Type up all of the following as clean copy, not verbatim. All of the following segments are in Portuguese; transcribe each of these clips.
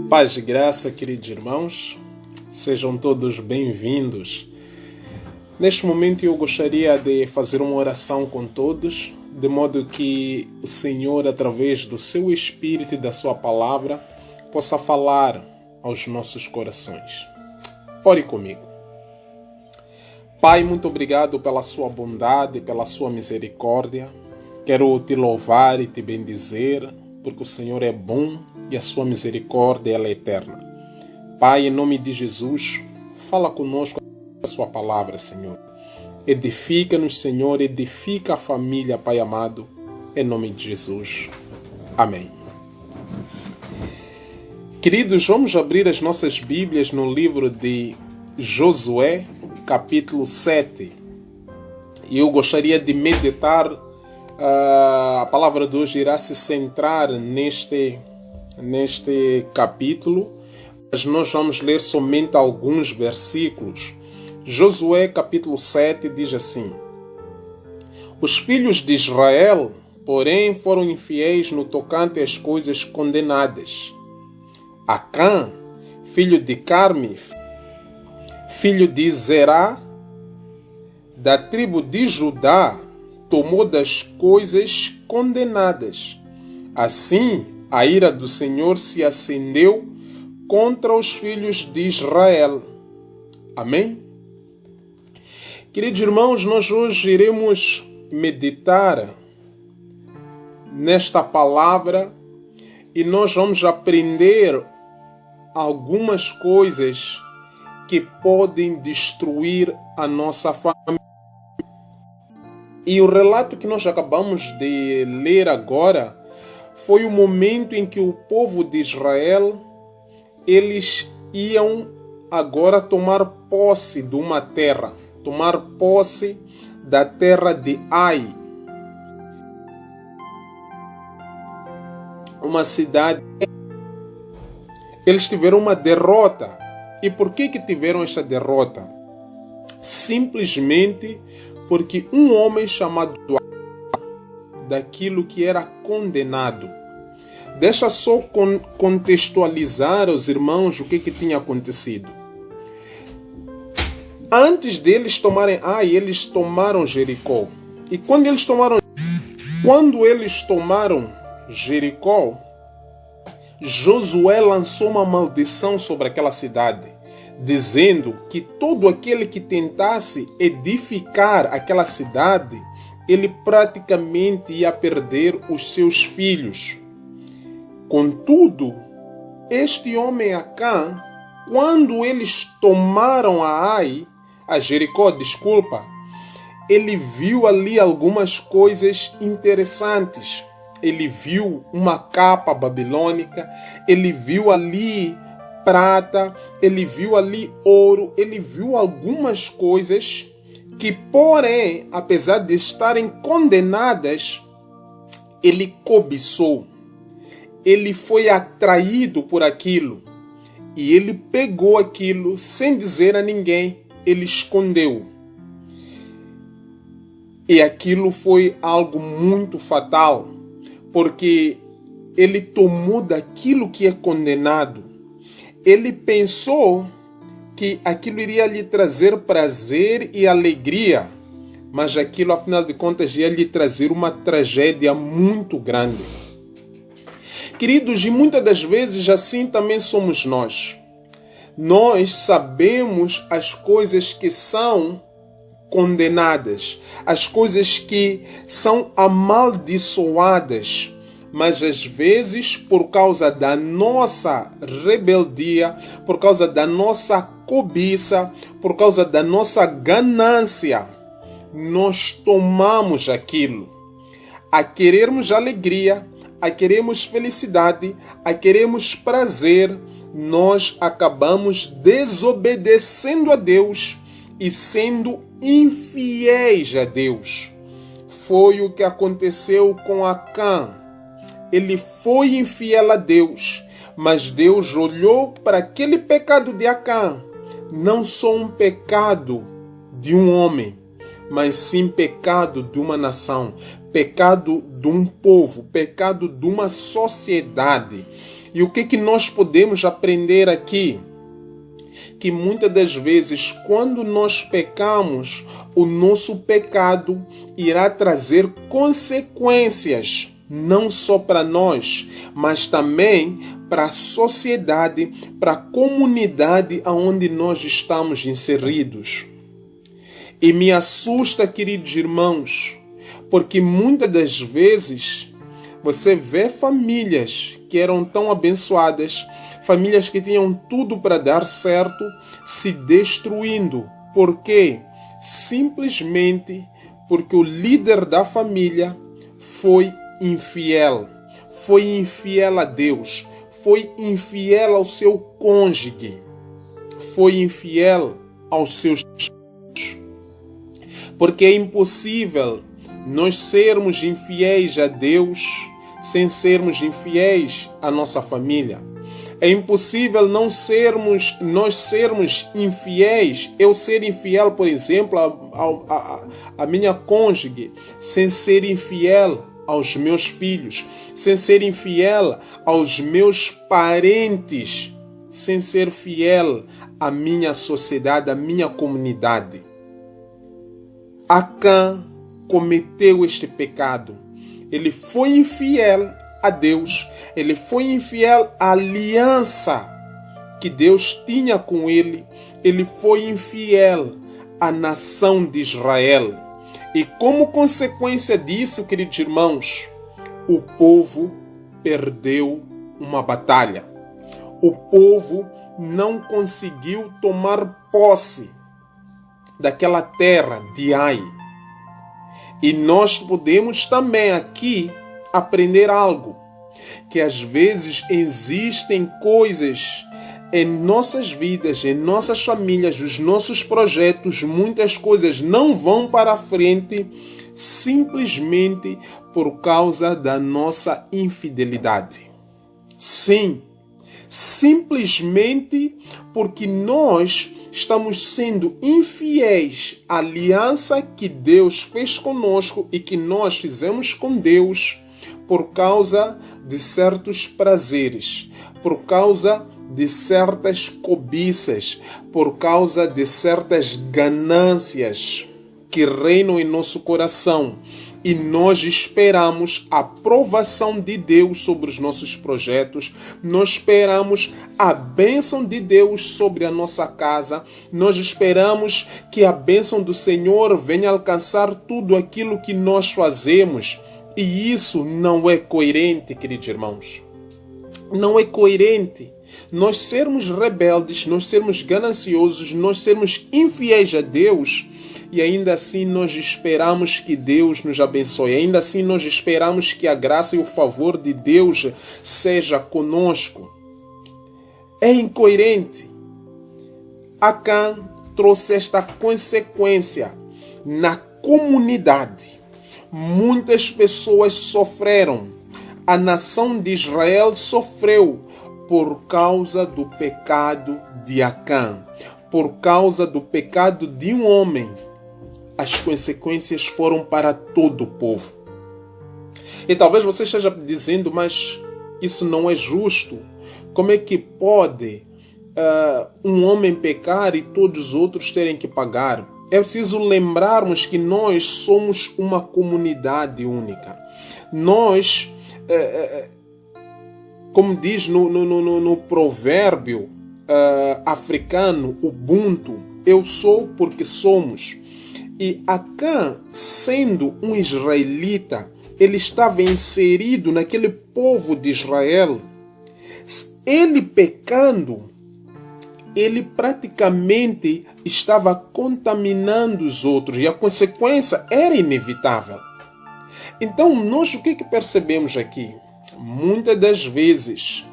Paz e graça, queridos irmãos, sejam todos bem-vindos. Neste momento eu gostaria de fazer uma oração com todos, de modo que o Senhor, através do seu Espírito e da sua palavra, possa falar aos nossos corações. Ore comigo. Pai, muito obrigado pela sua bondade, pela sua misericórdia. Quero te louvar e te bendizer, porque o Senhor é bom e a sua misericórdia ela é eterna. Pai, em nome de Jesus, fala conosco a sua palavra, Senhor. Edifica-nos, Senhor, edifica a família, Pai amado, em nome de Jesus. Amém. Queridos, vamos abrir as nossas Bíblias no livro de Josué, capítulo 7. E eu gostaria de meditar, a palavra de hoje irá se centrar neste capítulo, mas nós vamos ler somente alguns versículos. Josué capítulo 7 diz assim: Os filhos de Israel, porém, foram infiéis no tocante às coisas condenadas. Acã, filho de Carme, filho de Zerá, da tribo de Judá, tomou das coisas condenadas. Assim, a ira do Senhor se acendeu contra os filhos de Israel. Amém? Queridos irmãos, nós hoje iremos meditar nesta palavra e nós vamos aprender algumas coisas que podem destruir a nossa família. E o relato que nós acabamos de ler agora foi o momento em que o povo de Israel, eles iam agora tomar posse de uma terra, tomar posse da terra de Ai, uma cidade. Eles tiveram uma derrota. E por que tiveram esta derrota? Simplesmente porque um homem chamado daquilo que era condenado. Deixa só contextualizar aos irmãos o que tinha acontecido. Antes deles tomarem Ai, eles tomaram Jericó. E quando eles tomaram Jericó, Josué lançou uma maldição sobre aquela cidade, dizendo que todo aquele que tentasse edificar aquela cidade, ele praticamente ia perder os seus filhos. Contudo, este homem Acã, quando eles tomaram a Jericó, ele viu ali algumas coisas interessantes. Ele viu uma capa babilônica, ele viu ali prata, ele viu ali ouro, ele viu algumas coisas que, porém, apesar de estarem condenadas, ele cobiçou. Ele foi atraído por aquilo e ele pegou aquilo sem dizer a ninguém, ele escondeu. E aquilo foi algo muito fatal, porque ele tomou daquilo que é condenado. Ele pensou que aquilo iria lhe trazer prazer e alegria, mas aquilo, afinal de contas, ia lhe trazer uma tragédia muito grande. Queridos, e muitas das vezes assim também somos nós. Nós sabemos as coisas que são condenadas, as coisas que são amaldiçoadas, mas às vezes, por causa da nossa rebeldia, por causa da nossa cobiça, por causa da nossa ganância, nós tomamos aquilo. A querermos alegria, a queremos felicidade, a queremos prazer, nós acabamos desobedecendo a Deus e sendo infiéis a Deus. Foi o que aconteceu com Acã. Ele foi infiel a Deus, mas Deus olhou para aquele pecado de Acã, não só um pecado de um homem, mas sim pecado de uma nação, pecado de um povo, pecado de uma sociedade. E o que nós podemos aprender aqui? Que muitas das vezes, quando nós pecamos, o nosso pecado irá trazer consequências, não só para nós, mas também para a sociedade, para a comunidade onde nós estamos inseridos. E me assusta, queridos irmãos, porque muitas das vezes você vê famílias que eram tão abençoadas, famílias que tinham tudo para dar certo, se destruindo. Por quê? Simplesmente porque o líder da família foi infiel a Deus, foi infiel ao seu cônjuge, foi infiel aos seus filhos. Porque é impossível nós sermos infiéis a Deus sem sermos infiéis à nossa família. É impossível nós sermos infiéis, eu ser infiel, por exemplo, a minha cônjuge, sem ser infiel aos meus filhos, sem ser infiel aos meus parentes, sem ser fiel à minha sociedade, à minha comunidade. Acã cometeu este pecado. Ele foi infiel a Deus. Ele foi infiel à aliança que Deus tinha com ele. Ele foi infiel à nação de Israel. E como consequência disso, queridos irmãos, o povo perdeu uma batalha. O povo não conseguiu tomar posse daquela terra de Ai. E nós podemos também aqui aprender algo, que às vezes existem coisas em nossas vidas, em nossas famílias, os nossos projetos, muitas coisas não vão para a frente simplesmente por causa da nossa infidelidade. Sim, simplesmente porque nós estamos sendo infiéis à aliança que Deus fez conosco e que nós fizemos com Deus por causa de certos prazeres, por causa de certas cobiças, por causa de certas ganâncias que reinam em nosso coração. E nós esperamos a aprovação de Deus sobre os nossos projetos, nós esperamos a bênção de Deus sobre a nossa casa, nós esperamos que a bênção do Senhor venha alcançar tudo aquilo que nós fazemos. E isso não é coerente, queridos irmãos. Não é coerente. Nós sermos rebeldes, nós sermos gananciosos, nós sermos infiéis a Deus, e ainda assim nós esperamos que Deus nos abençoe. Ainda assim nós esperamos que a graça e o favor de Deus seja conosco. É incoerente. Acã trouxe esta consequência na comunidade. Muitas pessoas sofreram. A nação de Israel sofreu por causa do pecado de Acã. Por causa do pecado de um homem. As consequências foram para todo o povo. E talvez você esteja dizendo, mas isso não é justo. Como é que pode um homem pecar e todos os outros terem que pagar? É preciso lembrarmos que nós somos uma comunidade única. Como diz no provérbio africano, Ubuntu, eu sou porque somos. E Acã, sendo um israelita, ele estava inserido naquele povo de Israel. Ele pecando, ele praticamente estava contaminando os outros e a consequência era inevitável. Então, nós o que percebemos aqui? Muitas das vezes,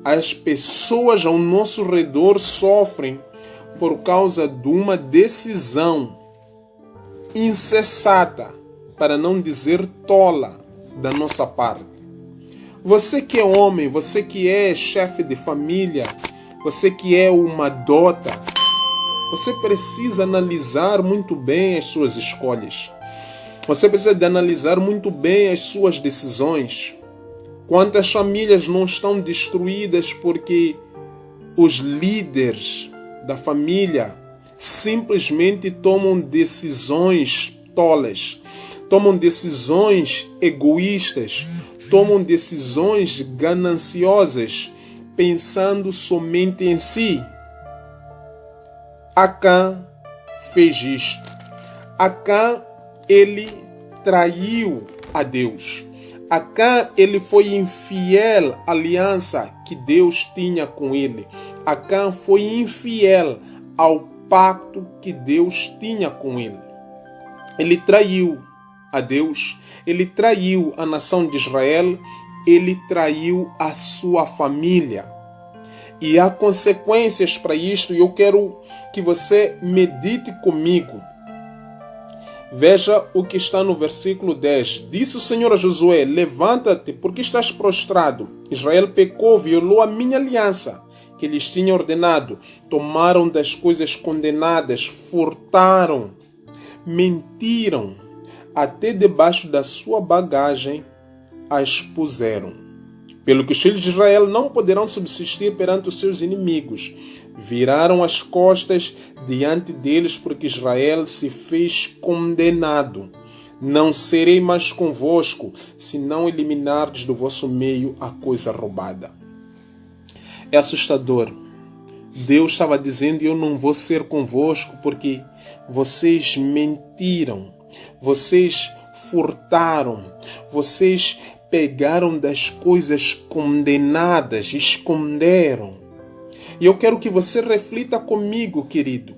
as pessoas ao nosso redor sofrem por causa de uma decisão insensata, para não dizer tola, da nossa parte. Você que é homem, você que é chefe de família, você que é uma dota, você precisa analisar muito bem as suas escolhas. Você precisa de analisar muito bem as suas decisões. Quantas famílias não estão destruídas porque os líderes da família simplesmente tomam decisões tolas, tomam decisões egoístas, tomam decisões gananciosas, pensando somente em si. Acã fez isto. Acã, ele traiu a Deus. Acã, ele foi infiel à aliança que Deus tinha com ele. Acã foi infiel ao pacto que Deus tinha com ele. Ele traiu a Deus, ele traiu a nação de Israel, ele traiu a sua família. E há consequências para isto, e eu quero que você medite comigo. Veja o que está no versículo 10. Disse o Senhor a Josué: levanta-te, porque estás prostrado. Israel pecou, violou a minha aliança que lhes tinha ordenado. Tomaram das coisas condenadas, furtaram, mentiram, até debaixo da sua bagagem as puseram. Pelo que os filhos de Israel não poderão subsistir perante os seus inimigos. Viraram as costas diante deles, porque Israel se fez condenado. Não serei mais convosco, se não eliminardes do vosso meio a coisa roubada. É assustador. Deus estava dizendo: eu não vou ser convosco, porque vocês mentiram, vocês furtaram, vocês pegaram das coisas condenadas, esconderam. E eu quero que você reflita comigo, querido.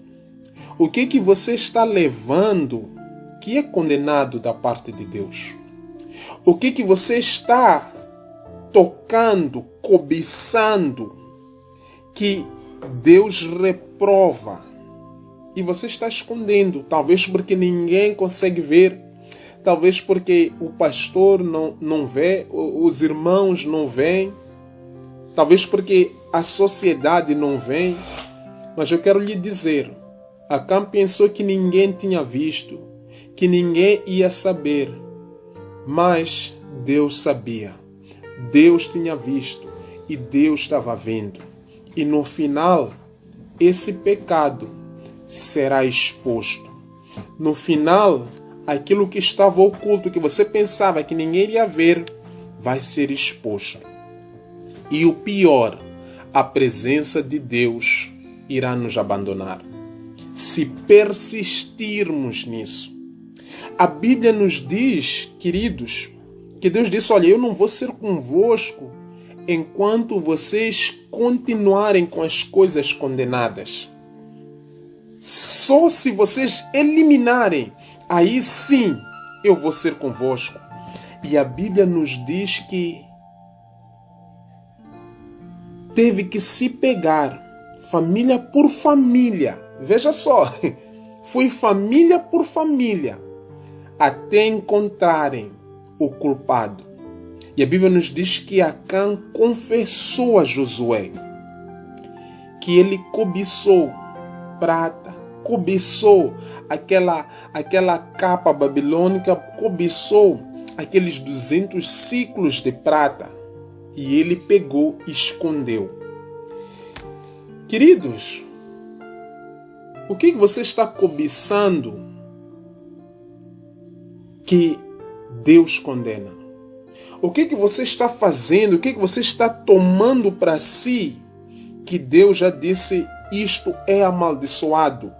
O que você está levando que é condenado da parte de Deus? O que você está tocando, cobiçando, que Deus reprova? E você está escondendo, talvez porque ninguém consegue ver, talvez porque o pastor não vê, os irmãos não veem, talvez porque a sociedade não vê. Mas eu quero lhe dizer, Acã pensou que ninguém tinha visto, que ninguém ia saber, mas Deus sabia, Deus tinha visto e Deus estava vendo. E no final, esse pecado será exposto. No final, aquilo que estava oculto, que você pensava que ninguém iria ver, vai ser exposto. E o pior, a presença de Deus irá nos abandonar, se persistirmos nisso. A Bíblia nos diz, queridos, que Deus disse: olha, eu não vou ser convosco enquanto vocês continuarem com as coisas condenadas. Só se vocês eliminarem, aí sim eu vou ser convosco. E a Bíblia nos diz que teve que se pegar família por família. Veja só, foi família por família até encontrarem o culpado. E a Bíblia nos diz que Acã confessou a Josué que ele cobiçou prata, cobiçou aquela capa babilônica, cobiçou aqueles 200 ciclos de prata. E ele pegou e escondeu. Queridos, o que você está cobiçando que Deus condena? O que você está fazendo? O que você está tomando para si que Deus já disse: isto é amaldiçoado?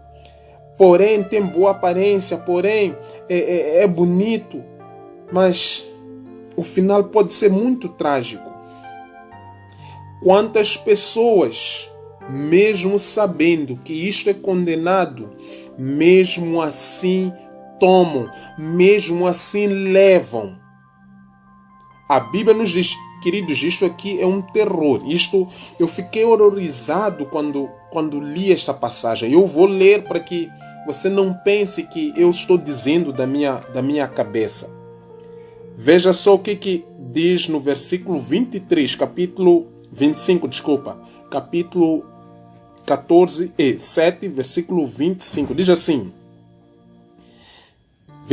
Porém tem boa aparência, porém é bonito, mas o final pode ser muito trágico. Quantas pessoas, mesmo sabendo que isto é condenado, mesmo assim tomam, mesmo assim levam. A Bíblia nos diz, queridos, isto aqui é um terror. Eu fiquei horrorizado quando li esta passagem. Eu vou ler para que você não pense que eu estou dizendo da minha cabeça. Veja só o que diz no versículo 23, capítulo 7, versículo 25. Diz assim: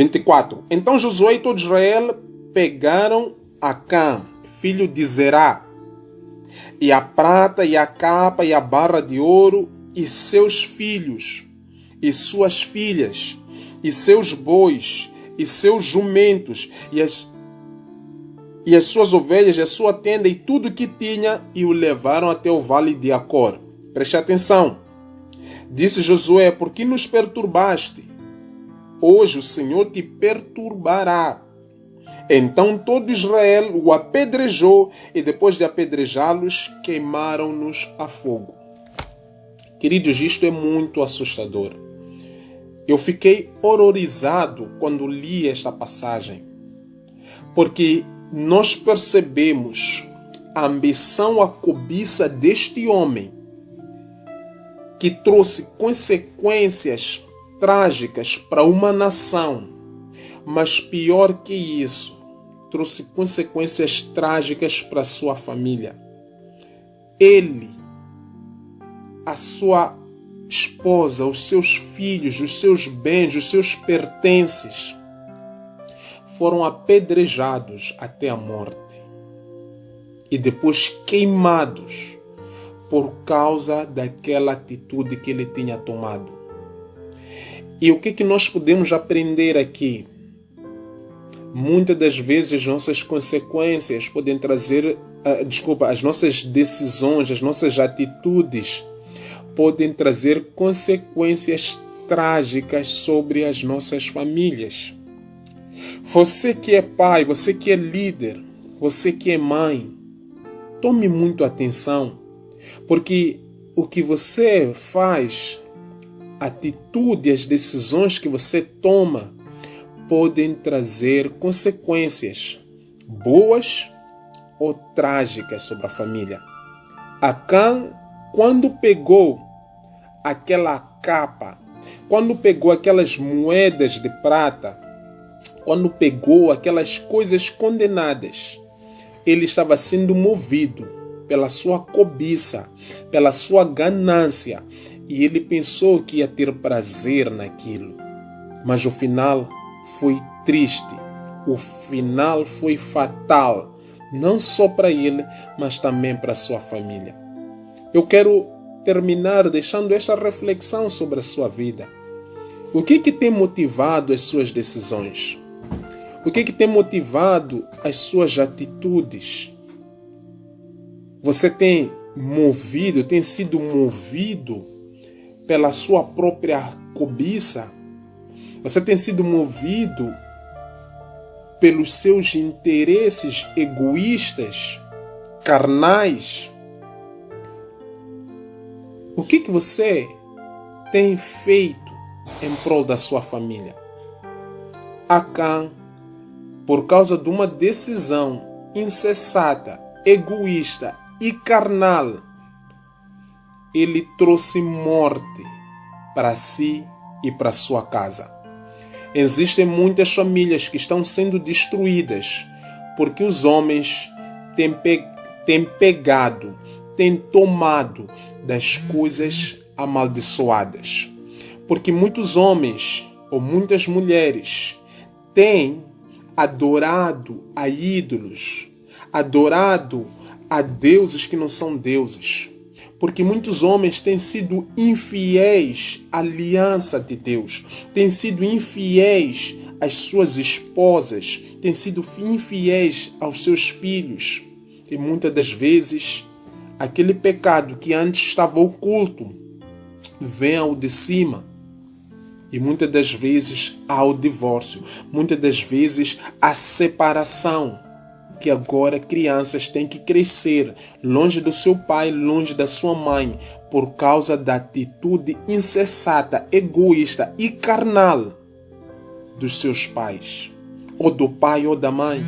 24. Então Josué e todo Israel pegaram Acã, filho de Zerá, e a prata, e a capa, e a barra de ouro, e seus filhos, e suas filhas, e seus bois, e seus jumentos, e as suas ovelhas, e a sua tenda, e tudo o que tinha, e o levaram até o vale de Acor. Preste atenção. Disse Josué: por que nos perturbaste? Hoje o Senhor te perturbará. Então todo Israel o apedrejou, e depois de apedrejá-los, queimaram-nos a fogo. Queridos, isto é muito assustador. Eu fiquei horrorizado quando li esta passagem, porque nós percebemos a ambição, a cobiça deste homem, que trouxe consequências trágicas para uma nação, mas pior que isso, trouxe consequências trágicas para sua família. Ele, a sua esposa, os seus filhos, os seus bens, os seus pertences foram apedrejados até a morte e depois queimados por causa daquela atitude que ele tinha tomado. E o que nós podemos aprender aqui? Muitas das vezes as nossas consequências podem trazer, as nossas decisões, as nossas atitudes podem trazer consequências trágicas sobre as nossas famílias. Você que é pai, você que é líder, você que é mãe, tome muito atenção, porque o que você faz, a atitude, as decisões que você toma podem trazer consequências boas ou trágicas sobre a família. Acã, quando pegou aquela capa, quando pegou aquelas moedas de prata, quando pegou aquelas coisas condenadas, ele estava sendo movido pela sua cobiça, pela sua ganância, e ele pensou que ia ter prazer naquilo. Mas o final foi triste, o final foi fatal, não só para ele, mas também para sua família. Eu quero terminar deixando esta reflexão sobre a sua vida. O que tem motivado as suas decisões? O que tem motivado as suas atitudes? Você tem sido movido pela sua própria cobiça? Você tem sido movido pelos seus interesses egoístas, carnais? O que você tem feito em prol da sua família? Acã, por causa de uma decisão insensata, egoísta e carnal, ele trouxe morte para si e para sua casa. Existem muitas famílias que estão sendo destruídas porque os homens têm pegado, têm tomado das coisas amaldiçoadas. Porque muitos homens ou muitas mulheres têm adorado a ídolos, adorado a deuses que não são deuses. Porque muitos homens têm sido infiéis à aliança de Deus, têm sido infiéis às suas esposas, têm sido infiéis aos seus filhos. E muitas das vezes, aquele pecado que antes estava oculto vem ao de cima. E muitas das vezes há o divórcio, muitas das vezes a separação. Que agora crianças têm que crescer longe do seu pai, longe da sua mãe, por causa da atitude insensata, egoísta e carnal dos seus pais, ou do pai ou da mãe.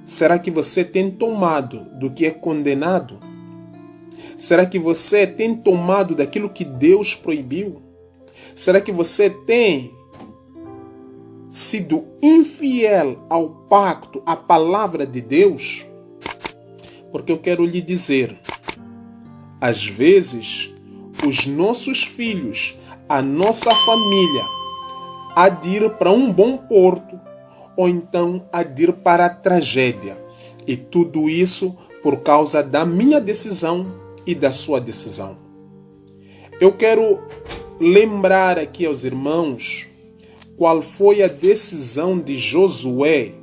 Será que você tem tomado do que é condenado? Será que você tem tomado daquilo que Deus proibiu? Será que você tem sido infiel ao pacto, à palavra de Deus? Porque eu quero lhe dizer, às vezes, os nossos filhos, a nossa família, há de ir para um bom porto, ou então há de ir para a tragédia. E tudo isso por causa da minha decisão e da sua decisão. Eu quero lembrar aqui aos irmãos qual foi a decisão de Josué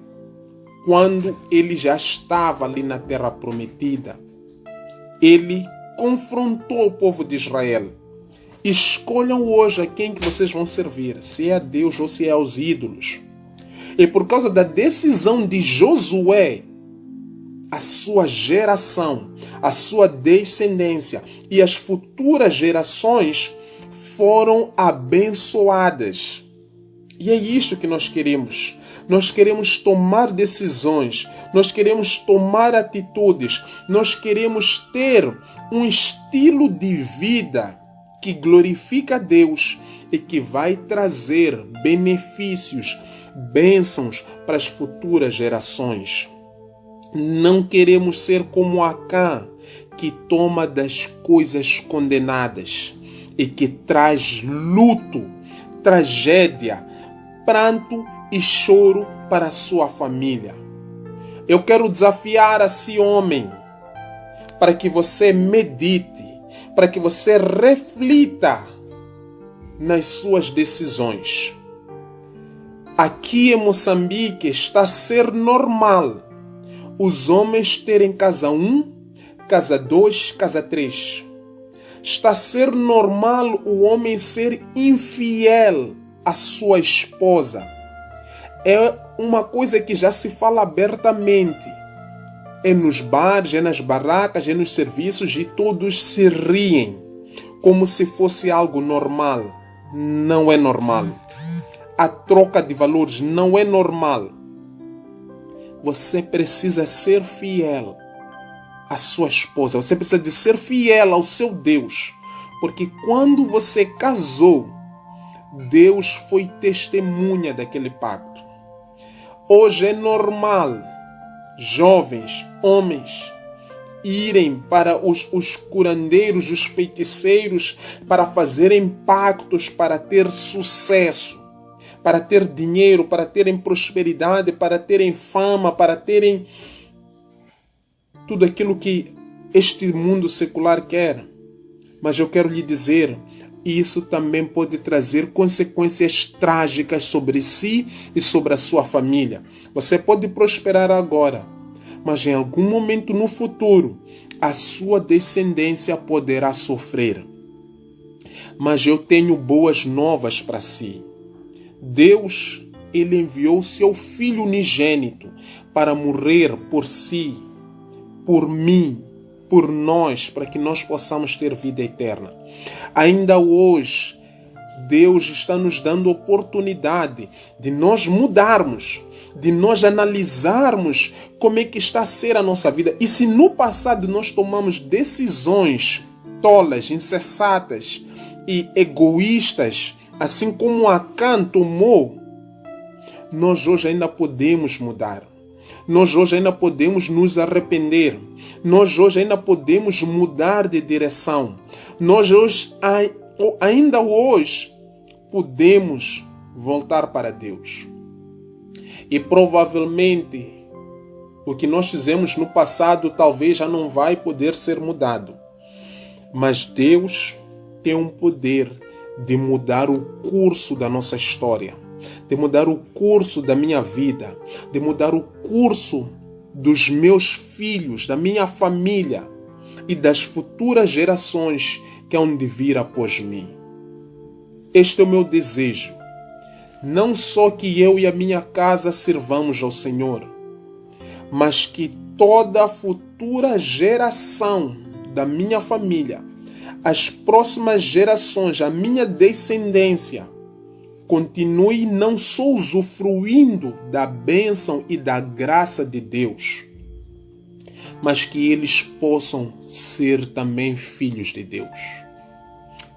quando ele já estava ali na terra prometida. Ele confrontou o povo de Israel. Escolham hoje a quem que vocês vão servir, se é a Deus ou se é aos ídolos. E por causa da decisão de Josué, a sua geração, a sua descendência e as futuras gerações foram abençoadas. E é isto que nós queremos. Nós queremos tomar decisões, nós queremos tomar atitudes, nós queremos ter um estilo de vida que glorifica a Deus e que vai trazer benefícios, bênçãos para as futuras gerações. Não queremos ser como Acã, que toma das coisas condenadas e que traz luto, tragédia, pranto e choro para a sua família. Eu quero desafiar a si, homem, para que você medite, para que você reflita nas suas decisões. Aqui em Moçambique está a ser normal os homens terem casa 1, casa 2, casa 3. Está a ser normal o homem ser infiel à sua esposa. É uma coisa que já se fala abertamente. É nos bares, é nas barracas, é nos serviços e todos se riem como se fosse algo normal. Não é normal. A troca de valores não é normal. Você precisa ser fiel à sua esposa. Você precisa de ser fiel ao seu Deus. Porque quando você casou, Deus foi testemunha daquele pacto. Hoje é normal jovens, homens, irem para os curandeiros, os feiticeiros, para fazerem pactos para ter sucesso, para ter dinheiro, para terem prosperidade, para terem fama, para terem tudo aquilo que este mundo secular quer. Mas eu quero lhe dizer, isso também pode trazer consequências trágicas sobre si e sobre a sua família. Você pode prosperar agora, mas em algum momento no futuro, a sua descendência poderá sofrer. Mas eu tenho boas novas para si. Deus, Ele enviou seu Filho unigênito para morrer por si, por mim, por nós, para que nós possamos ter vida eterna. Ainda hoje, Deus está nos dando oportunidade de nós mudarmos, de nós analisarmos como é que está a ser a nossa vida. E se no passado nós tomamos decisões tolas, insensatas e egoístas, assim como Acã tomou, nós hoje ainda podemos mudar. Nós hoje ainda podemos nos arrepender. Nós hoje ainda podemos mudar de direção. Nós hoje, ainda hoje, podemos voltar para Deus. E provavelmente, o que nós fizemos no passado talvez já não vai poder ser mudado. Mas Deus tem um poder de mudar o curso da nossa história, de mudar o curso da minha vida, de mudar o curso dos meus filhos, da minha família e das futuras gerações que hão de vir após mim. Este é o meu desejo. Não só que eu e a minha casa sirvamos ao Senhor, mas que toda a futura geração da minha família, as próximas gerações, a minha descendência, continue não só usufruindo da bênção e da graça de Deus, mas que eles possam ser também filhos de Deus.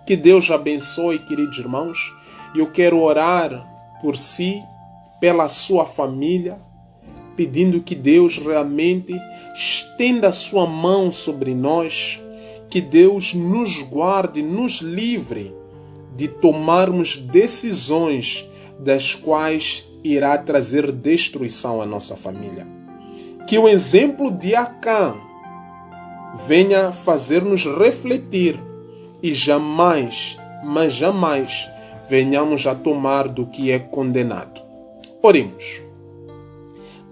Que Deus abençoe, queridos irmãos. Eu quero orar por si, pela sua família, pedindo que Deus realmente estenda a sua mão sobre nós, que Deus nos guarde, nos livre de tomarmos decisões das quais irá trazer destruição à nossa família. Que o exemplo de Acã venha fazer-nos refletir e jamais, mas jamais, venhamos a tomar do que é condenado. Oremos.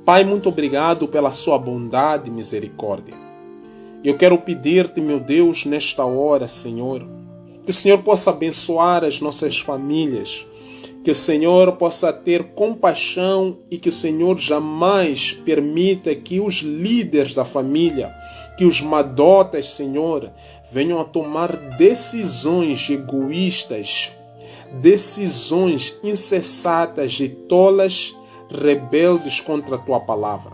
Pai, muito obrigado pela sua bondade e misericórdia. Eu quero pedir-te, meu Deus, nesta hora, Senhor, que o Senhor possa abençoar as nossas famílias, que o Senhor possa ter compaixão e que o Senhor jamais permita que os líderes da família, que os madotas, Senhor, venham a tomar decisões egoístas, decisões insensatas e tolas, rebeldes contra a Tua palavra.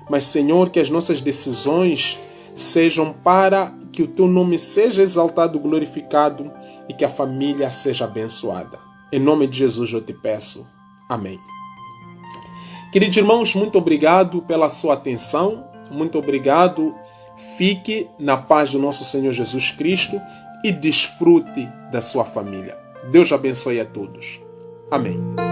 Mas, Senhor, que as nossas decisões sejam para que o Teu nome seja exaltado, glorificado e que a família seja abençoada. Em nome de Jesus eu te peço. Amém. Queridos irmãos, muito obrigado pela sua atenção. Muito obrigado. Fique na paz do nosso Senhor Jesus Cristo e desfrute da sua família. Deus abençoe a todos. Amém.